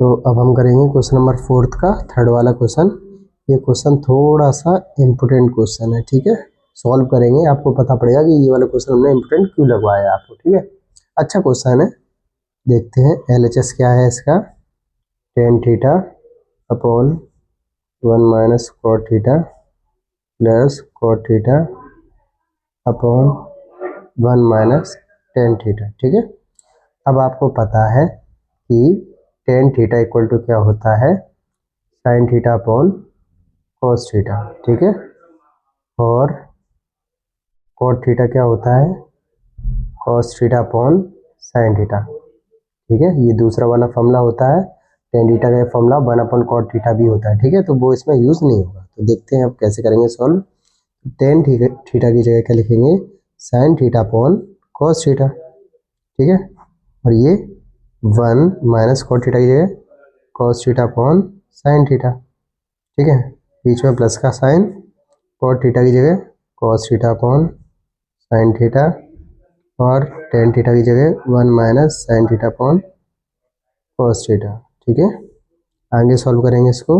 तो अब हम करेंगे क्वेश्चन नंबर 4 का थर्ड वाला क्वेश्चन। ये क्वेश्चन थोड़ा सा इम्पोर्टेंट क्वेश्चन है, ठीक है। सॉल्व करेंगे, आपको पता पड़ेगा कि ये वाला क्वेश्चन हमने इम्पोर्टेंट क्यों लगवाया आपको, ठीक है। अच्छा क्वेश्चन है, देखते हैं। LHS क्या है इसका, tan theta upon 1 minus cot theta plus cot theta upon 1 minus tan theta, ठीक है। अब आपको पता है कि tan थीटा इक्वल टू क्या होता है, sin theta upon cos theta, ठीक है। और cot थीटा क्या होता है, cos theta upon sin theta, ठीक है। ये दूसरा वाला फॉर्मूला होता है। tan थीटा का फॉर्मूला 1 अपॉन cot थीटा भी होता है, ठीक है। तो वो इसमें यूज़ नहीं होगा। तो देखते हैं अब कैसे करेंगे सॉल्व। tan थीटा की जगह क्या लिखेंगे, sin theta upon cos theta, ठीक है। और ये 1 माइनस cot थीटा की जगह cos theta upon sin theta, ठीक है। बीच में प्लस का साइन, cot थीटा की जगह cos theta upon sin theta और tan थीटा की जगह 1 minus sin theta upon cos theta, ठीक है। आगे सॉल्व करेंगे इसको,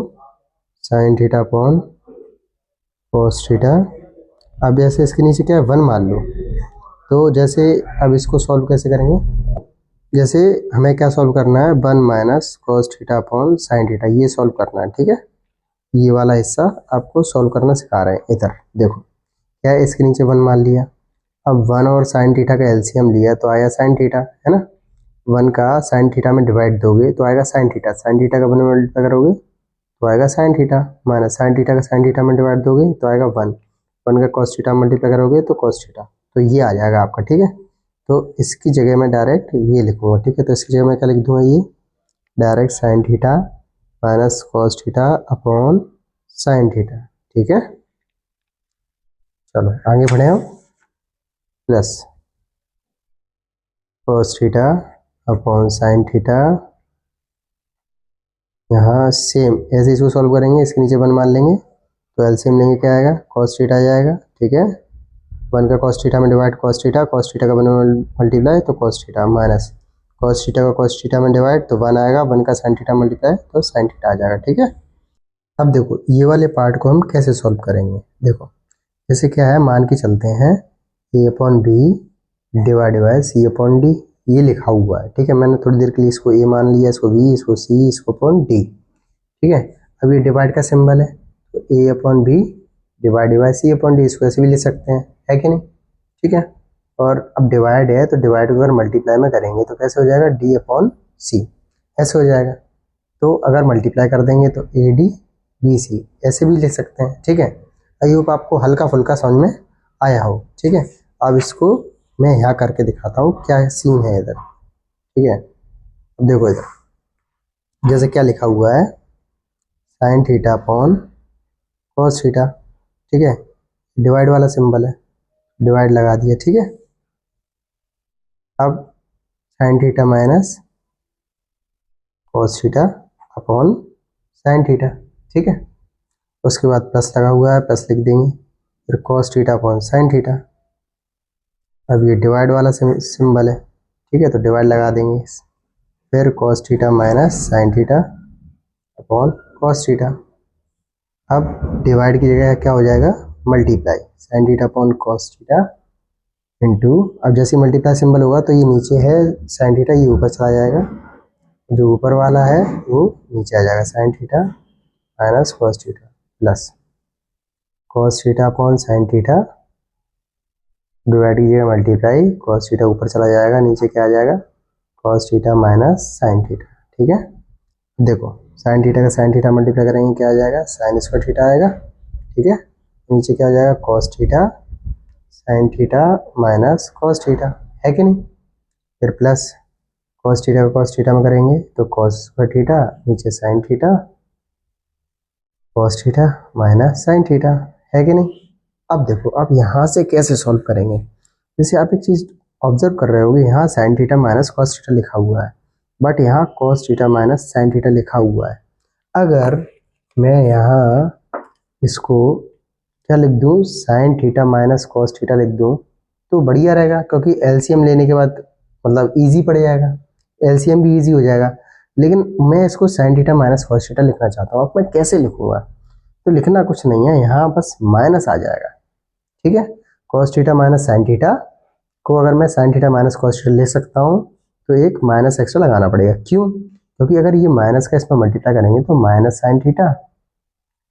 sin theta upon cos theta. अब जैसे इसके नीचे क्या है 1 मान लो, तो जैसे अब इसको सॉल्व कैसे करेंगे, जैसे हमें क्या सॉल्व करना है, 1 minus cos theta upon sin theta, ये सॉल्व करना है, ठीक है। ये वाला हिस्सा आपको सॉल्व करना सिखा रहे हैं। इधर देखो क्या है, इसके नीचे 1 मान लिया। अब 1 और sin थीटा का एलसीएम लिया तो आया sin थीटा, है ना। 1 का sin थीटा में डिवाइड दोगे तो आएगा sin थीटा, sin थीटा का 1 में मल्टीप्लाई करोगे तो आएगा sin theta, minus sin theta का sin थीटा में डिवाइड दोगे तो आएगा 1, 1 का cos थीटा मल्टीप्लाई करोगे तो cos थीटा, तो ये आ जाएगा आपका, ठीक है। तो इसकी जगह मैं डायरेक्ट ये लिखूंगा, ठीक है। तो इसकी जगह मैं क्या लिख दूंगा, ये direct sin theta minus cos theta upon sin theta, ठीक है। चलो आगे बढ़े हम, plus cos theta upon sin theta, यहाँ सेम ऐसे इसको सॉल्व करेंगे, इसके नीचे 1 मान लेंगे तो एलसीएम लेंगे, क्या आएगा cos थीटा आ जाएगा, ठीक है। 1 का cos थीटा में डिवाइड cos थीटा का 1 में मल्टीप्लाई तो cos theta, minus cos theta का cos थीटा में डिवाइड तो 1 आएगा, 1 का sin थीटा मल्टीप्लाई तो sin थीटा आ जाएगा, ठीक है। अब देखो ये वाले पार्ट को हम कैसे सॉल्व करेंगे, देखो जैसे क्या है, मान के चलते हैं a upon b divide by c upon d, ये लिखा हुआ है, ठीक है। मैंने थोड़ी देर के लिए इसको a मान लिया, इसको b, इसको c, इसको अपॉन d, ठीक है। अब ये डिवाइड का सिंबल है तो a upon b divide by c upon d, इसको ऐसे भी लिख सकते हैं, है कि नहीं, ठीक है। और अब डिवाइड है तो डिवाइड को अगर मल्टीप्लाई में करेंगे तो कैसे हो जाएगा, d अपॉन सी, ऐसे हो जाएगा। तो अगर मल्टीप्लाई कर देंगे तो ए डी बी सी, ऐसे भी लिख सकते हैं, ठीक है। आई होप आपको हल्का फुल्का समझ में आया हो, ठीक है। अब इसको मैं यहाँ करके दिखाता हूँ क्या सीन है इधर, ठीक है। अब देखो इधर जैसे क्या लिखा हुआ है, sin theta upon cos theta, ठीक है। डिवाइड वाला सिंबल है, डिवाइड लगा दिया, ठीक है। अब sin theta minus cos theta upon sin theta, ठीक है। उसके बाद प्लस लगा हुआ है, प्लस लिख देंगे, फिर cos theta upon sin theta. अब ये डिवाइड वाला सिंबल है, ठीक है, तो डिवाइड लगा देंगे, फिर cos theta minus sin theta upon cos theta. अब डिवाइड की जगह क्या हो जाएगा, multiply, sin theta upon cos theta into, अब जैसे मल्टीप्लाई सिंबल होगा तो ये नीचे है sin थीटा, ये ऊपर चला जाएगा, जो ऊपर वाला है वो नीचे आ जाएगा, sin theta minus cos theta plus cos theta upon sin theta, divide कीजिएगा मल्टीप्लाई, cos थीटा ऊपर चला जाएगा, नीचे क्या आ जाएगा cos theta minus sin theta, ठीक है। देखो sin थीटा का sin थीटा मल्टीप्लाई करेंगे क्या आ जाएगा, sin स्क्वायर थीटा आएगा, ठीक है। नीचे क्या आ जाएगा cos theta sin theta minus cos theta, है कि नहीं। फिर प्लस cos थीटा को cos थीटा में करेंगे तो cos स्क्वायर थीटा, नीचे sin theta cos theta minus sin theta, है कि नहीं। अब देखो अब यहाँ से कैसे सॉल्व करेंगे, जैसे आप एक चीज़ ऑब्जर्व कर रहे होगे, यहाँ sin theta minus cos theta लिखा हुआ है, बट यहाँ cos theta minus sin theta लिखा हुआ है। अगर मैं यहाँ इसको क्या लिख दूँ, sin theta minus cos theta लिख दूँ तो बढ़िया रहेगा, क्योंकि एलसीएम लेने के बाद मतलब इजी पड़ जाएगा, एलसीएम भी इजी हो जाएगा। लेकिन मैं इसको sine theta minus cos theta लिखना चाहता हूँ। अब मैं कैसे लिखूंगा? तो लिखना कुछ नहीं है, यहाँ बस माइनस आ जाएगा, ठीक है। Cos theta minus sine theta को अगर मैं sine theta minus cos theta ले सकता हूँ तो एक माइनस एक्स्ट्रा लगाना पड़ेगा। क्यों? क्योंकि अगर ये माइनस का इसमें मल्टीप्लाई करेंगे तो माइनस साइन थीटा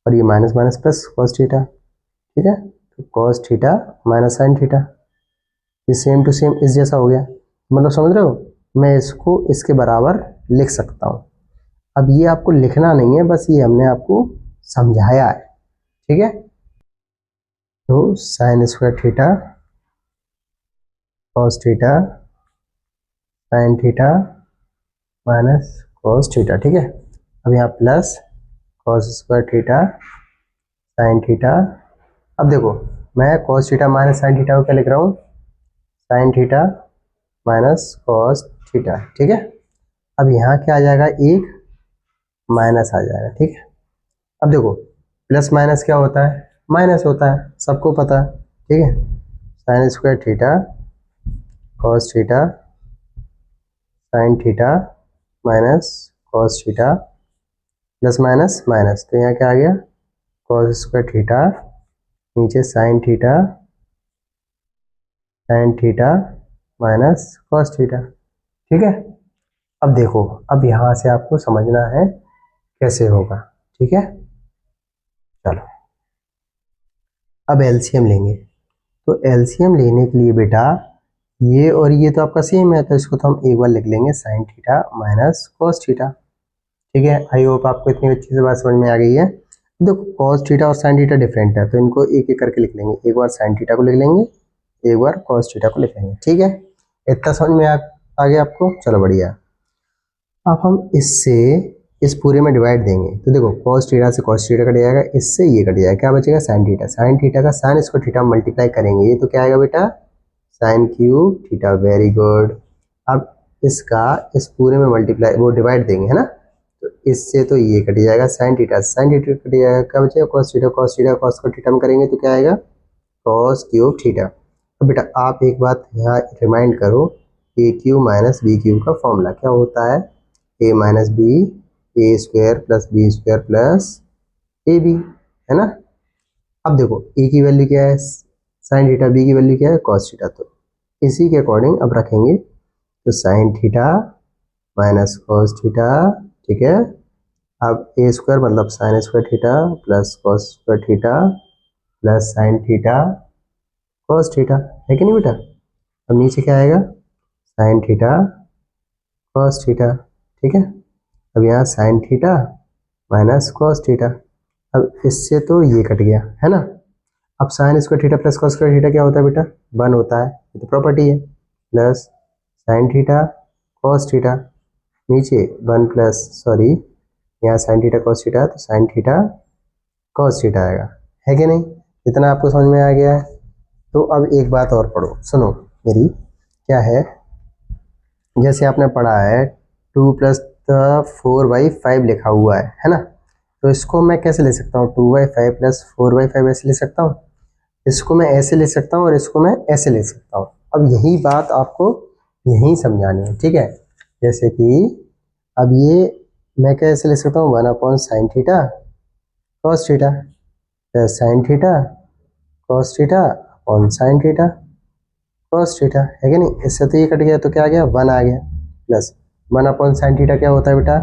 और ये minus minus plus cos theta, ठीक है। तो cos theta minus sine theta, ये सेम टू सेम इस जैसा हो गया, मतलब समझ रहे हो? मैं इसको इसके बराबर लिख सकता हूँ। अब ये आपको लिखना नहीं है, बस ये हमने आपको समझाया है, ठीक है। तो sine square theta cos theta sine theta minus cos theta, ठीक है। अब यहाँ plus cos square theta sine theta. अब देखो मैं cos theta minus sine theta को क्या लिख रहा हूँ? Sine theta minus cos theta, ठीक है। अब यहाँ क्या आ जाएगा? एक माइनस आ जाएगा, ठीक है। अब देखो प्लस माइनस क्या होता है? माइनस होता है, सबको पता है, ठीक है। Sine square theta cos theta sine theta minus cos theta plus minus minus, तो यहाँ क्या आ गया? कॉस स्क्वायर थीटा नीचे sine theta minus cos theta, ठीक है। अब देखो, अब यहाँ से आपको समझना है कैसे होगा, ठीक है। चलो अब एलसीएम लेंगे। तो एलसीएम लेने के लिए बेटा ये और ये तो आपका सेम है, तो इसको तो हम एक बार लिख लेंगे sine theta minus cos theta, ठीक है। आई होप आपको इतनी अच्छी से बात समझ में आ गई है। देखो कॉस थीटा और साइन थीटा डिफरेंट है, तो इनको एक एक करके लिख लेंगे। एक बार साइन थीटा को लिख लेंगे, एक बार कॉस थीटा को लिख लेंगे, ठीक है। इतना समझ में आ गया आपको? चलो बढ़िया। अब हम इससे इस पूरे में डिवाइड देंगे, तो देखो कॉस थीटा से कॉस थीटा कट जाएगा, इससे ये कट जाएगा, क्या बचेगा? साइन थीटा का साइन इसको थीटा मल्टीप्लाई करेंगे, ये तो क्या आएगा बेटा? Sine cube theta, very good. अब इसका इस पूरे में मल्टीप्लाई वो डिवाइड देंगे, है ना, तो इससे तो ये कट जाएगा, साइन थीटा कट जाएगा, क्या बचेगा? कॉस थीटा कॉस को थीटा में करेंगे तो क्या आएगा? Cos cube theta. तो बेटा आप एक बात यहाँ रिमाइंड करो, a cube minus b cube का फॉर्मूला क्या होता है? A minus b, a square plus b square plus a b, है ना। अब देखो ए की वैल्यू क्या है? साइन थीटा, बी की वैल्यू क्या है? Cos theta. तो इसी के अकॉर्डिंग अब रखेंगे, तो sine theta minus cos theta, ठीक है। अब ए स्क्वायर मतलब sine square theta plus cos square theta plus sign theta cos theta, है कि नहीं बेटा? अब नीचे क्या आएगा? साइन थीटा कॉस थीटा, ठीक है। अब यहाँ sine theta minus cos theta, अब इससे तो ये कट गया, है ना। अब sine square theta plus cos square theta क्या होता है बेटा? 1 होता है, ये तो प्रॉपर्टी है। Plus sign theta cos theta, नीचे 1 प्लस सॉरी यहाँ साइन थीटा कॉस थीटा, तो साइन थीटा कॉस थीटा आएगा, है कि नहीं? इतना आपको समझ में आ गया है? तो अब एक बात और पढ़ो, सुनो मेरी, क्या है, जैसे आपने पढ़ा है 2 प्लस 4/5 लिखा हुआ है ना। तो इसको मैं कैसे ले सकता हूँ? 2/5 प्लस 4/5 ऐसे ले सकता हूँ, इसको मैं ऐसे ले सकता हूँ और इसको मैं ऐसे ले सकता हूँ। अब यही बात आपको यहीं समझानी है, ठीक है। जैसे कि अब ये मैं कैसे ले सकता हूँ? 1 sign theta cos theta plus sign theta cos theta upon sine theta cos theta, है कि नहीं? इससे तो ये कट गया, तो क्या आ गया? 1 आ गया, प्लस 1 साइन थीटा क्या होता है बेटा?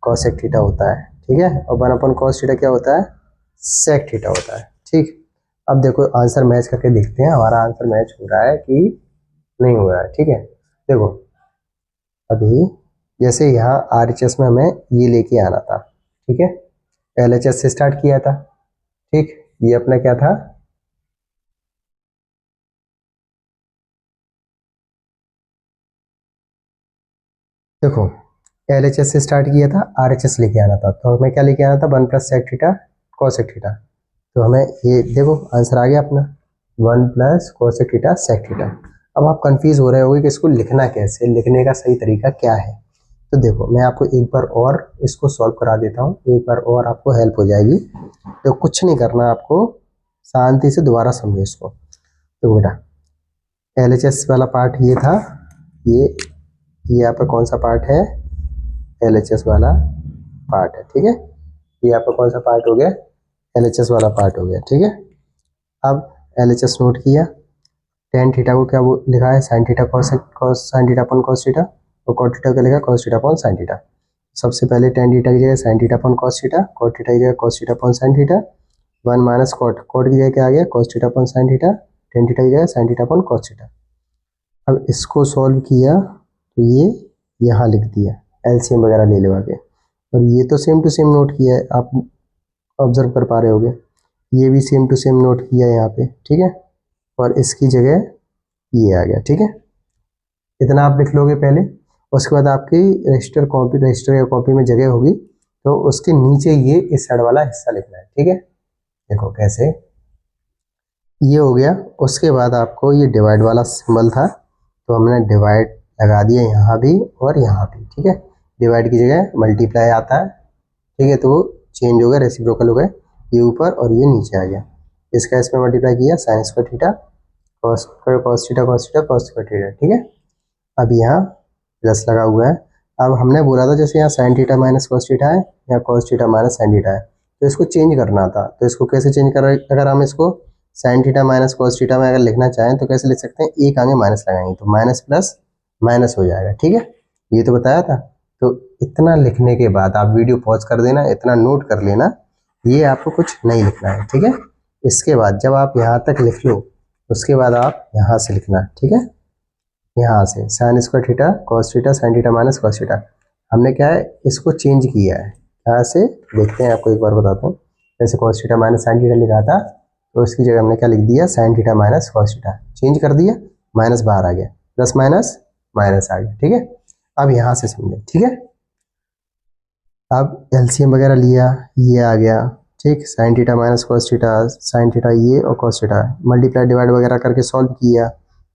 कॉसेक थीटा होता है, ठीक है। और 1 कॉस थीटा क्या होता है? सेक थीटा होता है, ठीक। अब देखो आंसर मैच करके देखते हैं, हमारा आंसर मैच हो रहा है कि नहीं हो रहा है, ठीक है। देखो अभी जैसे यहाँ RHS में हमें ये लेके आना था, ठीक है, LHS से स्टार्ट किया था, ठीक। ये अपना क्या था? देखो LHS से स्टार्ट किया था, RHS लेके आना था, तो हमें क्या लेके आना था? 1 plus sec theta cosec theta. तो हमें ये देखो आंसर आ गया अपना 1 plus cosec theta sec theta. अब आप कंफ्यूज हो रहे होगे कि इसको लिखना कैसे, लिखने का सही तरीका क्या है। तो देखो मैं आपको एक बार और इसको सॉल्व करा देता हूँ, एक बार और आपको हेल्प हो जाएगी। तो कुछ नहीं करना, आपको शांति से दोबारा समझो इसको। तो बेटा LHS वाला पार्ट ये था, ये यहाँ पर कौन सा पार्ट है? LHS वाला पार्ट है, ठीक है। ये आपका कौन सा पार्ट हो गया, LHS वाला पार्ट हो गया, ठीक है। अब LHS नोट किया, टेन थीटा को क्या वो लिखा है, sine theta cos sine theta upon cos theta, और कॉट थीटा का लिखा cos theta upon sine theta. सबसे पहले टेन थीटा की जगह sine theta upon cos theta, cot theta की जगह cos theta upon sine theta, 1 minus cot, cot की जगह क्या आ गया, cos theta upon sine theta, tan theta की जगह sine theta upon cos theta. अब इसको सॉल्व किया तो ये यहाँ लिख दिया, एलसीएम वगैरह ले लो आगे। और ये तो सेम टू सेम नोट किया है, आप ऑब्जर्व कर पा रहे होगे, ये भी सेम टू सेम नोट किया है यहाँ पे, ठीक है। और इसकी जगह ये आ गया, ठीक है। इतना आप लिख लोगे पहले, उसके बाद आपकी रजिस्टर या कॉपी में जगह होगी, तो उसके नीचे ये इस साइड वाला हिस्सा लिखना है, ठीक है। देखो कैसे, ये हो गया। उसके बाद आपको ये डिवाइड वाला सिंबल था, तो हमने डिवाइड लगा दिया यहाँ भी और यहाँ भी, ठीक है। डिवाइड की जगह मल्टीप्लाई आता है, ठीक है, तो वो चेंज हो गया, रेसिप्रोकल हो गया, ये ऊपर और ये नीचे आ गया। इसका इसमें मल्टीप्लाई किया, sine square theta cos theta cos theta cos square theta, ठीक है। अब यहाँ प्लस लगा हुआ है। अब हमने बोला था जैसे यहाँ sine theta minus cos theta है या cos theta minus sine theta है, तो इसको चेंज करना था। तो इसको कैसे चेंज कर, अगर हम इसको sine theta minus cos theta में अगर लिखना चाहें तो कैसे लिख सकते हैं, एक आगे माइनस लगाएंगे तो माइनस प्लस माइनस हो जाएगा, ठीक है। ये तो बताया था। तो इतना लिखने के बाद आप वीडियो पॉज कर देना, इतना नोट कर लेना, ये आपको कुछ नहीं लिखना है, ठीक है। इसके बाद जब आप यहाँ तक लिख लो, उसके बाद आप यहाँ से लिखना, ठीक है। यहाँ से sine square theta cos theta sine theta minus cos theta, हमने क्या है इसको चेंज किया है। यहाँ से देखते हैं, आपको एक बार बताता हूँ। जैसे cos theta minus sine theta लिखा था, तो इसकी जगह हमने क्या लिख दिया, sine theta minus cos theta, change कर दिया, माइनस बाहर आ गया, प्लस माइनस माइनस आ गया, ठीक है। अब यहाँ से समझे, ठीक है। अब एलसीएम वगैरह लिया, ये आ गया, ठीक। Sine theta minus cos theta, sine theta ये और कॉस थीटा, मल्टीप्लाई डिवाइड वगैरह करके सॉल्व किया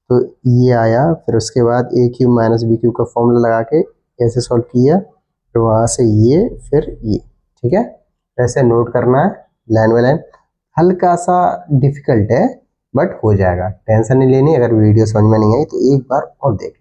तो ये आया। फिर उसके बाद ए क्यूब माइनस बी क्यूब का फॉर्मूला लगा के ऐसे सॉल्व किया, फिर वहाँ से ये फिर ये, ठीक है। ऐसे नोट करना है लाइन बाय लाइन। हल्का सा डिफिकल्ट है बट हो जाएगा, टेंशन नहीं लेनी। अगर वीडियो समझ में नहीं आई तो एक बार और देख